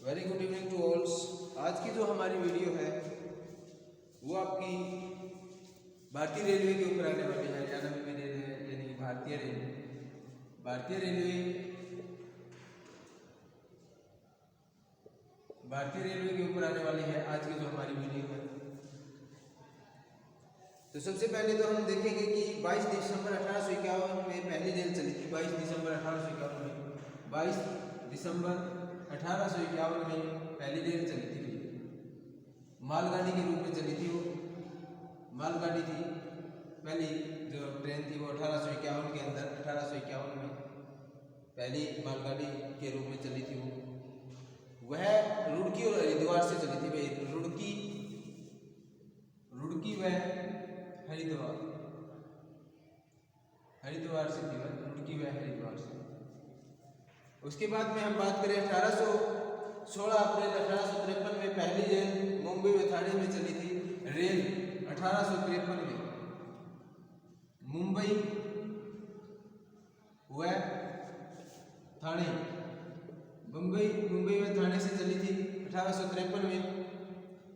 Very good evening to alls. आज की जो हमारी वीडियो है वो आपकी भारतीय रेलवे के ऊपर आने वाली है। हरियाणा में रेल है यानी कि भारतीय रेलवे के ऊपर आने वाली है आज की जो हमारी वीडियो है। तो सबसे पहले तो हम देखेंगे कि 22 दिसंबर 1851 में पहली रेल चली थी। 22 दिसंबर 1851 में 22 दिसंबर 1851 में पहली रेल चली थी। मालगाड़ी के रूप में चली थी। वो मालगाड़ी थी, पहली जो ट्रेन थी वो 1851 के अंदर 1851 में पहली मालगाड़ी के रूप में चली थी। वह रुड़की और हरिद्वार से चली थी। भाई रुड़की व हरिद्वार से थी। वह रुड़की व हरिद्वार से। उसके बाद में हम बात करें 16 अप्रैल 1853 में पहली रेल मुंबई व ठाणे में चली थी। रेल 1853 में मुंबई व ठाणे मुंबई व ठाणे से चली थी 1853 में।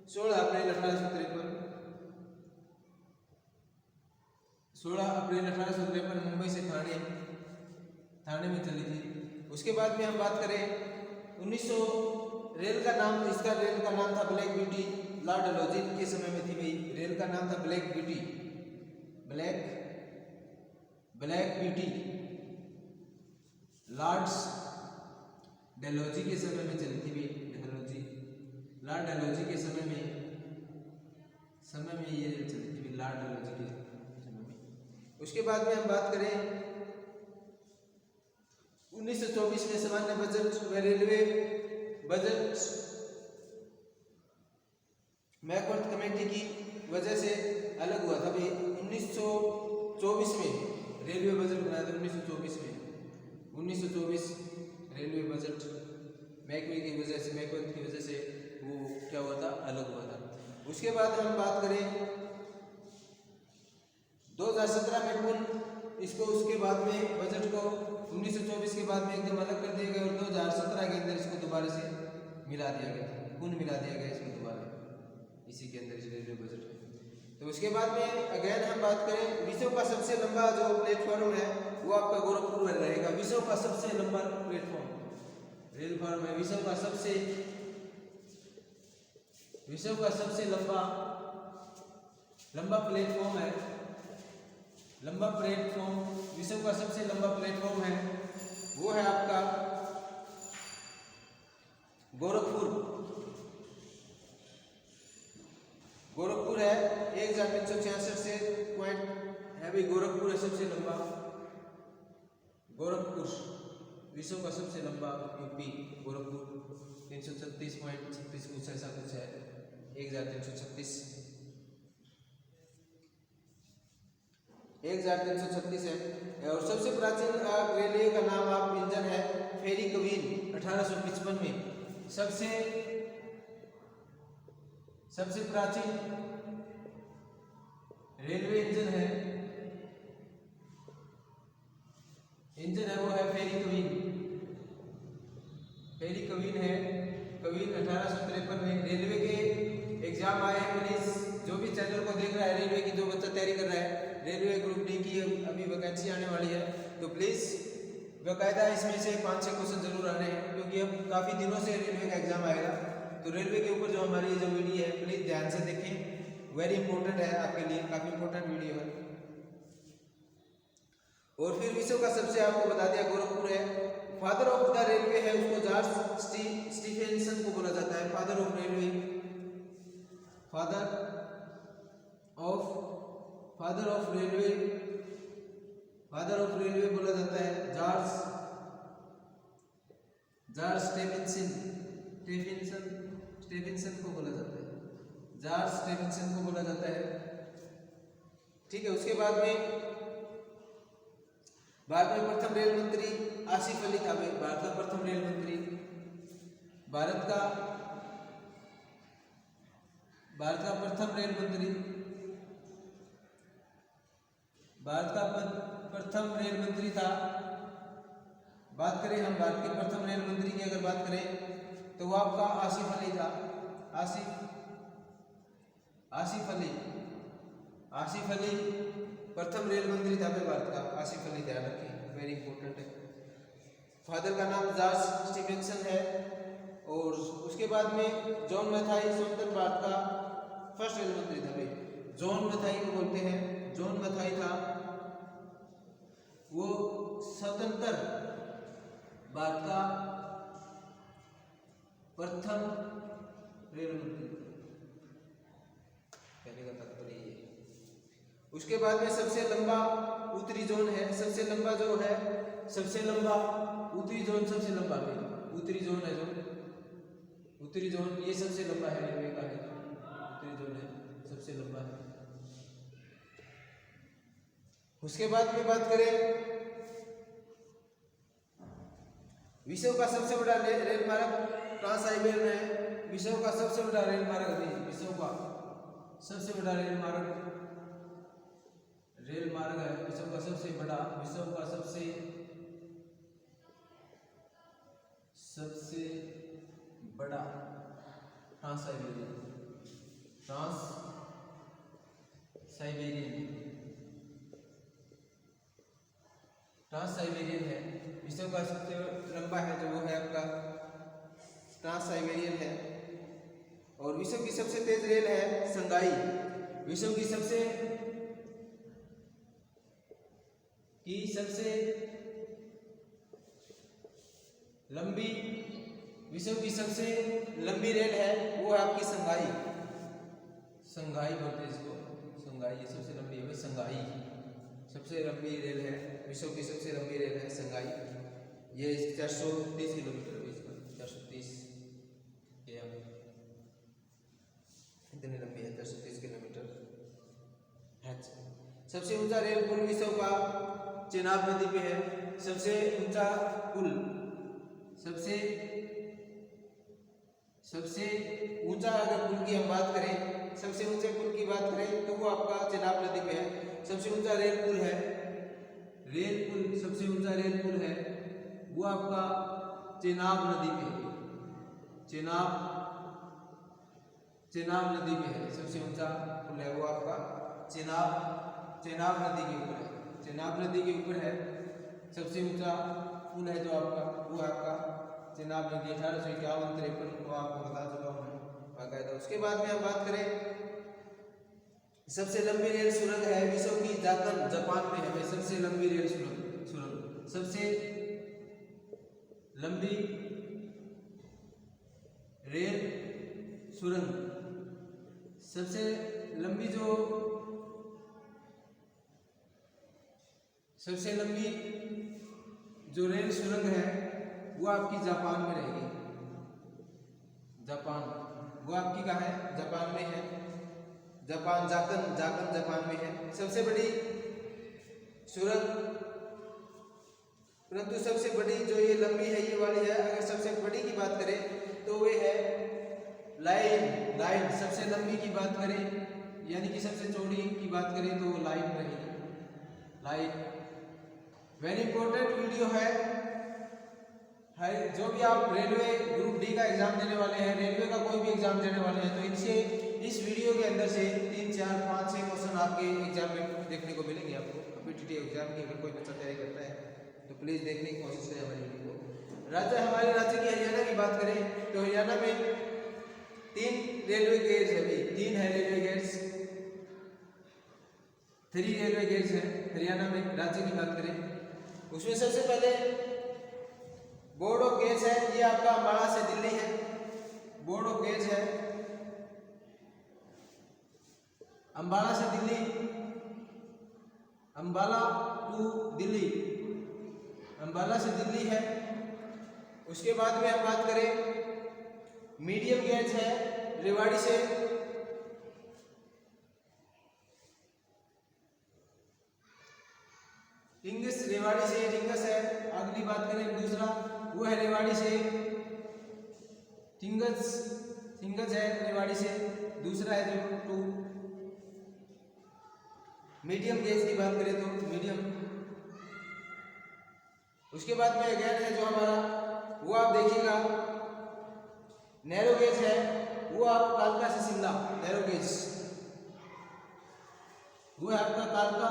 16 अप्रैल 1853 मुंबई से ठाणे में चली थी। उसके बाद में हम बात करें 1900 रेल का नाम था ब्लैक ब्यूटी। लॉर्ड डलहौजी के समय में थी। भाई रेल का नाम था ब्लैक ब्यूटी। लॉर्ड डलहौजी के समय में चली थी। भाई लॉर्ड डलहौजी के समय में ये रेल चली थी। लॉर्ड डलहौजी के समय में। उसके बाद में हम बात करें 1924 में सामान्य बजट व रेलवे बजट मैकवर्थ कमेटी की वजह से अलग हुआ था। भाई 1924 में रेलवे बजट बनाया था। 1924 रेलवे बजट मैकवर्थ की वजह से वो क्या हुआ था, अलग हुआ था। उसके बाद हम बात करें 2017 में उसके बाद में बजट को 1924 के बाद में एकदम अलग कर दिया गया और 2017 के अंदर इसको दोबारा से मिला दिया गया इसमें दोबारा इसी के अंदर इस रेलवे बजट में। तो उसके बाद में अगेन हम बात करें विश्व का सबसे लंबा जो प्लेटफॉर्म है वो आपका गोरखपुर में रहेगा। विश्व का सबसे लंबा प्लेटफॉर्म रेल फॉर्म है। विश्व का सबसे लंबा प्लेटफॉर्म है। विश्व का सबसे लंबा प्लेटफॉर्म है वो है आपका गोरखपुर है। 1366 से पॉइंट है। भाई गोरखपुर है सबसे लंबा। गोरखपुर विश्व का सबसे लंबा यूपी गोरखपुर 336.36 कुछ ऐसा कुछ है। 1336 है। और सबसे प्राचीन रेलवे का नाम आप इंजन है फेरी क्वीन। 1855 में सबसे प्राचीन रेलवे इंजन है वो है फेरी क्वीन है। 1853 में रेलवे के एग्जाम आए हैं। प्लीज जो भी चैनल को देख रहा है, रेलवे की जो बच्चा तैयारी कर रहा है, रेलवे ग्रुप डी की अभी वैकेंसी आने वाली है, तो प्लीज बाकायदा इसमें से 5-6 क्वेश्चन जरूर आने हैं क्योंकि अब काफी दिनों से रेलवे का एग्जाम आएगा। तो रेलवे के ऊपर जो हमारी जो वीडियो है प्लीज ध्यान से देखें। वेरी इंपॉर्टेंट है आपके लिए, काफी इंपॉर्टेंट वीडियो है। और फिर विश्व का सबसे आपको बता दिया गोरखपुर है। फादर ऑफ द रेलवे है उसको जॉर्ज स्टीफेंसन को बोला जाता है। फादर ऑफ रेलवे बोला जाता है जॉर्ज स्टीफेंसन को बोला जाता है। ठीक है। उसके बाद में प्रथम रेल मंत्री आसिफ अली था। भारत का प्रथम रेल मंत्री भारत का प्रथम रेल मंत्री था। बात करें हम भारत के प्रथम रेल मंत्री की अगर बात करें तो वो आपका आसिफ अली था। आसिफ अली प्रथम रेल मंत्री था भारत का। आसिफ अली, ध्यान रखिए, वेरी इंपॉर्टेंट है। फादर का नाम जॉर्ज स्टीफेंसन है। और उसके बाद में जॉन मैथाई स्वतंत्र भारत का फर्स्ट रेल मंत्री था भाई। जॉन मैथाई को बोलते हैं। जॉन मैथाई था वो स्वतंत्र भारत का प्रथम रेल मंत्री, कहने का तात्पर्य ये है। उसके बाद में सबसे लंबा उत्तरी जोन है। सबसे लंबा जो है, सबसे लंबा उत्तरी जोन, सबसे लंबा है उत्तरी जोन है। जो उत्तरी जोन ये सबसे लंबा है, रेलवे का है। उत्तरी जोन है, सबसे लंबा है। उसके बाद में बात करें विश्व का सबसे बड़ा रेल मार्ग ट्रांस साइबेरियन है। विश्व का सबसे बड़ा रेल मार्ग है। विश्व का सबसे बड़ा रेल मार्ग है। विश्व का सबसे बड़ा, विश्व का सबसे बड़ा ट्रांस साइबेरियन है। विश्व का सबसे लंबा है जो वो है आपका ट्रांस साइबेरियन है। और विश्व की सबसे तेज रेल है संगाई। विश्व की सबसे लंबी, विश्व की सबसे लंबी रेल है वो है आपकी संगाई बोलते हैं इसको। संगाई ये सबसे लंबी है। संगाई सबसे लंबी रेल है। विश्व की सबसे लंबी रेल है संगाई। ये 430 किलोमीटर है। इसका 430 इतनी लंबी है, 430 किलोमीटर है। सबसे ऊंचा रेल पुल विश्व का चेनाब नदी पे है। सबसे ऊंचा पुल, सबसे ऊंचा अगर पुल की हम बात करें, सबसे ऊंचे पुल की बात करें तो वो आपका चेनाब नदी पे है। सबसे ऊंचा रेल पुल है, सबसे ऊंचा रेल पुल है वो आपका चेनाब नदी पे है। चेनाब नदी पे है। सबसे ऊंचा पुल है वो आपका चेनाब नदी के ऊपर है। चेनाब नदी के ऊपर है सबसे ऊंचा पुल है जो आपका, वो आपका चेनाब नदी 1851-53 को आपको बता चुका हूँ मैं बाकायदा। उसके बाद में हम बात करें सबसे लंबी रेल सुरंग है विश्व की, जापान में है। सबसे लंबी रेल सुरंग, सबसे लंबी रेल सुरंग, सबसे लंबी जो रेल सुरंग है वो आपकी जापान में रहेगी। वो आपकी कहाँ है? जापान में है। जापान में है सबसे बड़ी सुरंग। परंतु सबसे बड़ी जो ये लंबी है ये वाली है। अगर सबसे बड़ी की बात करें तो वे है लाइन। सबसे लंबी की बात करें यानी कि सबसे चौड़ी की बात करें तो लाइन रहेगी। वेरी इंपॉर्टेंट वीडियो है। जो भी आप रेलवे ग्रुप डी का एग्जाम देने वाले हैं, रेलवे का कोई भी एग्जाम देने वाले हैं, तो इनसे इस वीडियो के अंदर से 3, 4, 5, 6 क्वेश्चन आपके एग्जाम में देखने को मिलेंगे। आपको कॉम्पिटिटिव एग्जाम की अगर कोई बच्चा तैयारी करता है तो प्लीज देखने की कोशिश करें हमारी वीडियो को। हमारे राज्य की हरियाणा की बात करें तो हरियाणा में 3 रेलवे गेज है भाई। 3 है रेलवे गेज, 3 रेलवे गेज है हरियाणा में। राज्य की बात करें उसमें सबसे पहले बोर्ड ऑफ गेज है। ये आपका अम्बाला से दिल्ली है। बोर्ड ऑफ गेज है अम्बाला से दिल्ली, अम्बाला टू दिल्ली, अम्बाला से दिल्ली है। उसके बाद में हम बात करें मीडियम गेज है रेवाड़ी से टिंगस है। अगली बात करें दूसरा वो है रेवाड़ी से टिंगस है रेवाड़ी से। दूसरा है जो 2 मीडियम गेज की बात करें तो मीडियम। उसके बाद में अगेन है जो हमारा वो आप देखिएगा नैरो गेज है वो आप कालका से शिमला, नैरो गेज वो है आपका कालका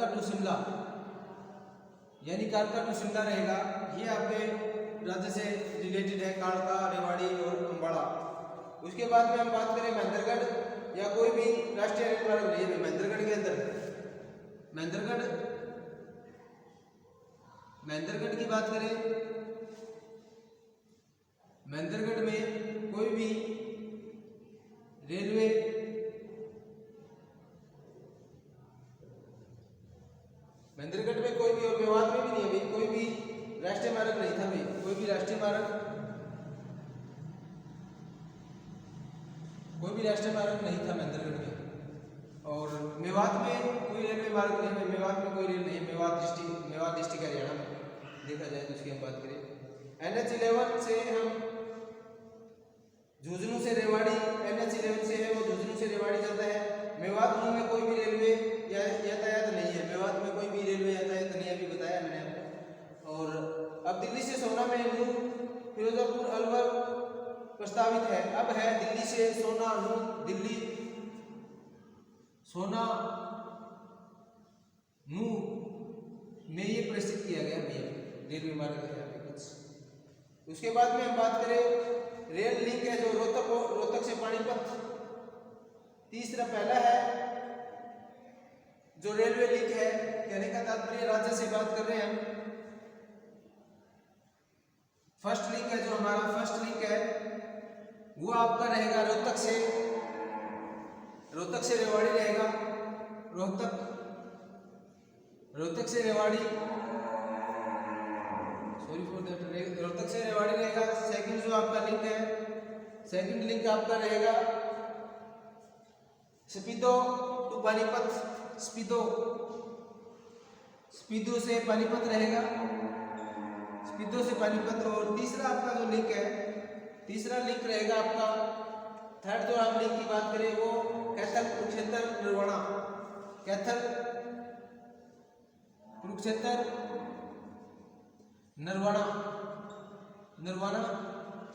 टू शिमला, यानी कालका टू शिमला रहेगा। ये आपके राज्य से रिलेटेड है, कालका, रेवाड़ी और अम्बाड़ा। उसके बाद में हम बात करें महेंद्रगढ़ या कोई भी राष्ट्रीय रेल मार्ग नहीं है। महेंद्रगढ़ के अंदर महेंद्रगढ़ की बात करें, महेंद्रगढ़ में कोई भी रेलवे महेंद्रगढ़ में कोई भी, और मेवात में भी नहीं है भाई, कोई भी राष्ट्रीय मार्ग नहीं था भाई, कोई भी राष्ट्रीय मार्ग नहीं था महेंद्रगढ़ में। और मेवात में कोई रेलवे मार्ग नहीं है, मेवात में कोई रेल नहीं है। मेवात डिस्ट्रिक्ट हरियाणा में देखा जाए तो उसकी हम बात करें। NH11 से हम झुंझुनू से रेवाड़ी, NH11 से है वो झुंझुनू से रेवाड़ी जाता है। मेवात में कोई भी रेलवे यातायात नहीं है, मेवात में कोई भी रेलवे यातायात नहीं है, अभी बताया मैंने आपको। और अब दिल्ली से सोना में नूर, फिरोजपुर, अलवर प्रस्तावित है। अब है दिल्ली से सोना, नूर, दिल्ली सोना नूर में ये प्रस्तुत किया गया भैया, रेलवे मार्ग है कुछ। उसके बाद में हम बात करें रेल लिंक है जो रोहतक से पानीपत, तीसरा पहला है जो रेलवे लिंक है। कहने का तात्पर्य राज्य से बात कर रहे हैं हम। फर्स्ट लिंक है जो हमारा फर्स्ट लिंक है वो आपका रहेगा रोहतक से रेवाड़ी रहेगा। रोहतक से Rewari, sorry for that, Rohtak से रेवाड़ी रहेगा। सेकंड जो आपका लिंक है, सेकंड लिंक आपका रहेगा स्पीतो टू पानीपत, स्पीतो से पानीपत रहेगा, स्पीतो से पानीपत। और तीसरा आपका जो लिंक है, तीसरा लिंक रहेगा आपका, थर्ड जो आप लिंक की बात करें वो कैथल कुरुक्षेत्र नरवाना, कैथल कुरुक्षेत्र नरवाना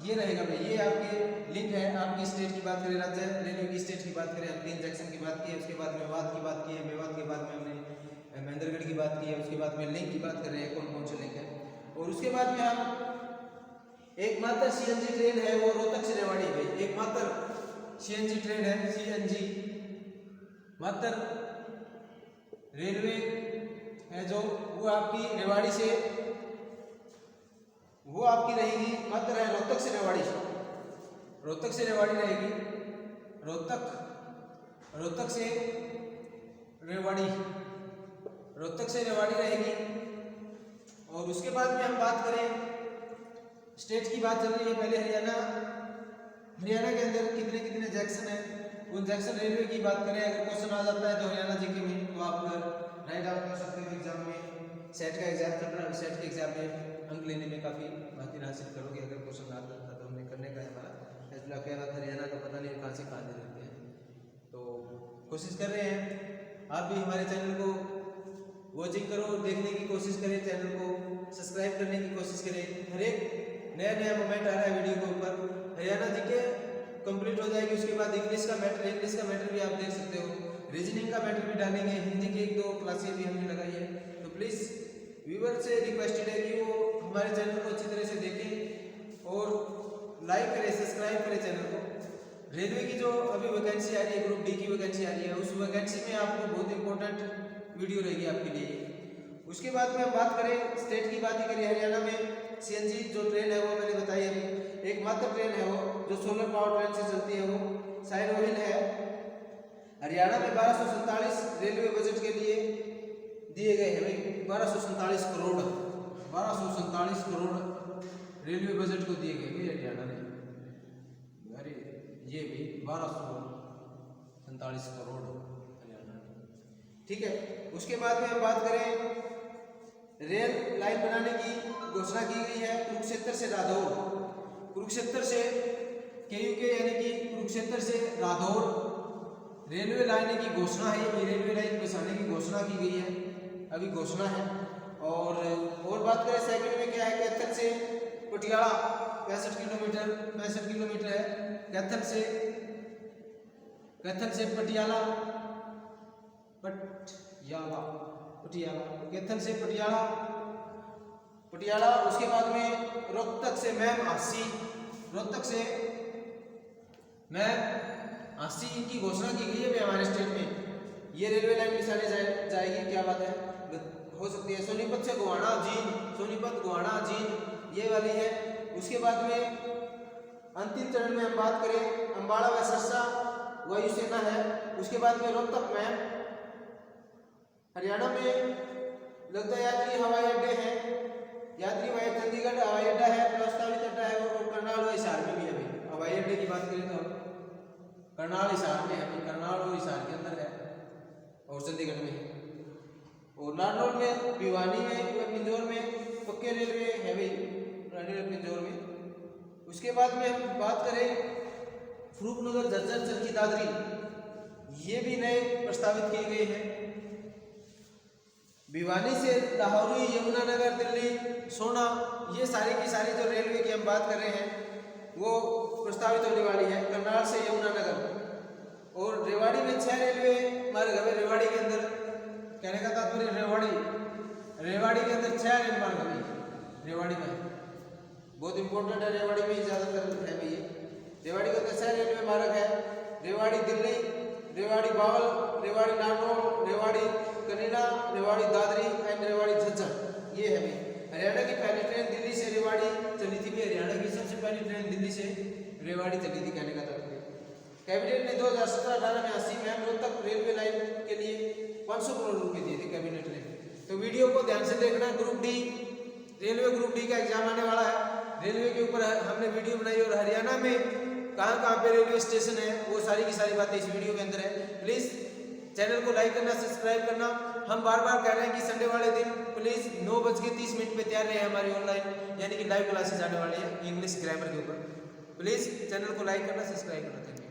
ये रहेगा भाई। ये आपके लिंक है। आपकी स्टेट की बात करें, राज्य रेलवे की स्टेट की बात करें, तीन जंक्शन की बात की है। उसके बाद मेवात की बात की है, मेवात के बाद में हमने महेंद्रगढ़ की बात की है। उसके बाद में लिंक की बात कर रहे हैं, कौन कौन से लिंक है। और उसके बाद में हम एकमात्र CNG ट्रेन है वो रोहतक से रेवाड़ी है। एकमात्र CNG ट्रेन है, CNG मात्र रेलवे है जो वो आपकी रेवाड़ी से, वो आपकी रहेगी मात्र है रोहतक से रेवाड़ी रहेगी। रोहतक से रेवाड़ी रहेगी। और उसके बाद में हम बात करें स्टेट की बात चल रही है। पहले हरियाणा के अंदर कितने कितने जंक्शन है, उन जंक्शन रेलवे की बात करें। अगर क्वेश्चन आ जाता है तो हरियाणा जीके में तो आप राइट आउट कर सकते हो एग्जाम में। सेट के एग्जाम में अंक लेने में काफ़ी माहिर हासिल करोगे अगर क्वेश्चन आ जाता तो। हमने करने का है हमारा फैसला, क्या बात हरियाणा का पता नहीं कहाँ से कहाँ दे देते हैं। तो कोशिश कर रहे हैं आप भी हमारे चैनल को वॉचिंग करो, देखने की कोशिश करें, चैनल को सब्सक्राइब करने की कोशिश करें। हर एक नया मोमेंट आ रहा है वीडियो के ऊपर। हरियाणा जीके कंप्लीट हो जाएगी, उसके बाद इंग्लिश का मैटर भी आप देख सकते हो, रीजनिंग का मैटर भी डालेंगे, हिंदी की 1-2 क्लासें भी हमने लगाई है। तो प्लीज़ व्यूअर से रिक्वेस्टेड है कि वो हमारे चैनल को अच्छी तरह से देखें और लाइक करें, सब्सक्राइब करें चैनल को। रेलवे की जो अभी वैकेंसी आ रही है, ग्रुप डी की वैकेंसी आ रही है, उस वैकेंसी में आपको बहुत इंपॉर्टेंट वीडियो रहेगी आपके लिए। उसके बाद में हम बात करें स्टेट की बात ही करें, हरियाणा में CNG जो ट्रेन है वो मैंने बताई अभी, एकमात्र ट्रेन है वो जो सोलर पावर ट्रेन से चलती है, वो साइरोहिल है। हरियाणा में 1247 रेलवे बजट के लिए दिए गए हैं भाई, 1247 करोड़ रेलवे बजट को दिए गए भाई हरियाणा ने। अरे ये भी 1247 करोड़ हरियाणा ने, ठीक है। उसके बाद में हम बात करें रेल लाइन बनाने की घोषणा की गई है कुरुक्षेत्र से रादौर, कुरुक्षेत्र से KUK यानी कि कुरुक्षेत्र से रादौर रेलवे लाइन की घोषणा है। ये रेलवे लाइन बसाने की घोषणा की गई है, अभी घोषणा है। और बात करें सेकंड में क्या है, कैथल से पटियाला 65 किलोमीटर है। कैथल से पटियाला कैथल से पटियाला। उसके बाद में रोहतक से मैम 80 की घोषणा की गई है हमारे स्टेट में। ये रेलवे लाइन किस आने जाएगी, क्या बात है, हो सकती है। सोनीपत से गोहाना जींद ये वाली है। उसके बाद में अंतिम चरण में हम बात करें अंबाला व सरसा वायुसेना है। उसके बाद में रोहतक मैम हरियाणा में लगता यात्री हवाई अड्डे हैं, चंडीगढ़ हवाई अड्डा है, प्रस्तावित अड्डा है, और करनाल व हिसार में भी है। हवाई अड्डे की बात करें तो करनाल हिसार में है, करनाल और हिसार के अंदर है और चंडीगढ़ में है। और नारनौल में, भिवानी में, पिंजौर में पक्के रेलवे है भाई, पिंजौर में। उसके बाद में हम बात करें फरूखनगर झज्जर चरखी दादरी, ये भी नए प्रस्तावित किए गए हैं। भिवानी से लाहौरी, यमुनानगर, दिल्ली, सोना, ये सारी की सारी जो रेलवे की हम बात कर रहे हैं वो प्रस्तावित होने वाली है। करनाल से यमुनानगर। और रेवाड़ी में 6 रेलवे मार्ग है। रेवाड़ी के अंदर, कहने का तात्पर्य रेवाड़ी के अंदर 6 रेल मार्ग है। रेवाड़ी में बहुत इंपॉर्टेंट है, रेवाड़ी में ही ज्यादातर है भाई। रेवाड़ी के अंदर 6 रेलवे मार्ग है। रेवाड़ी दिल्ली, रेवाड़ी बावल, रेवाड़ी नारनौल, रेवाड़ी कनीना, रेवाड़ी दादरी एंड रेवाड़ी झज्जर, ये है भाई। हरियाणा की पहली ट्रेन दिल्ली से रेवाड़ी चली थी। हरियाणा की सबसे पहली ट्रेन दिल्ली से रेवाड़ी चली थी, कहने का तात्पर्य। कैबिनेट ने 2017-18 में 80 मैम रोहतक रेलवे लाइन के लिए 500 करोड़ रुपए दिए थे कैबिनेट ने। तो वीडियो को ध्यान से देखना। Group D, railway group D का एग्जाम आने वाला है। रेलवे के ऊपर हमने वीडियो बनाई और हरियाणा में कहाँ पे रेलवे स्टेशन है वो सारी की सारी बातें इस वीडियो के अंदर है। प्लीज चैनल को लाइक करना, सब्सक्राइब करना। हम बार बार कह रहे हैं कि संडे वाले दिन प्लीज 9:30 पे तैयार रहे। हमारी ऑनलाइन यानी कि लाइव क्लासेस आने वाली है इंग्लिश ग्रामर के ऊपर। प्लीज चैनल को लाइक करना, सब्सक्राइब करना।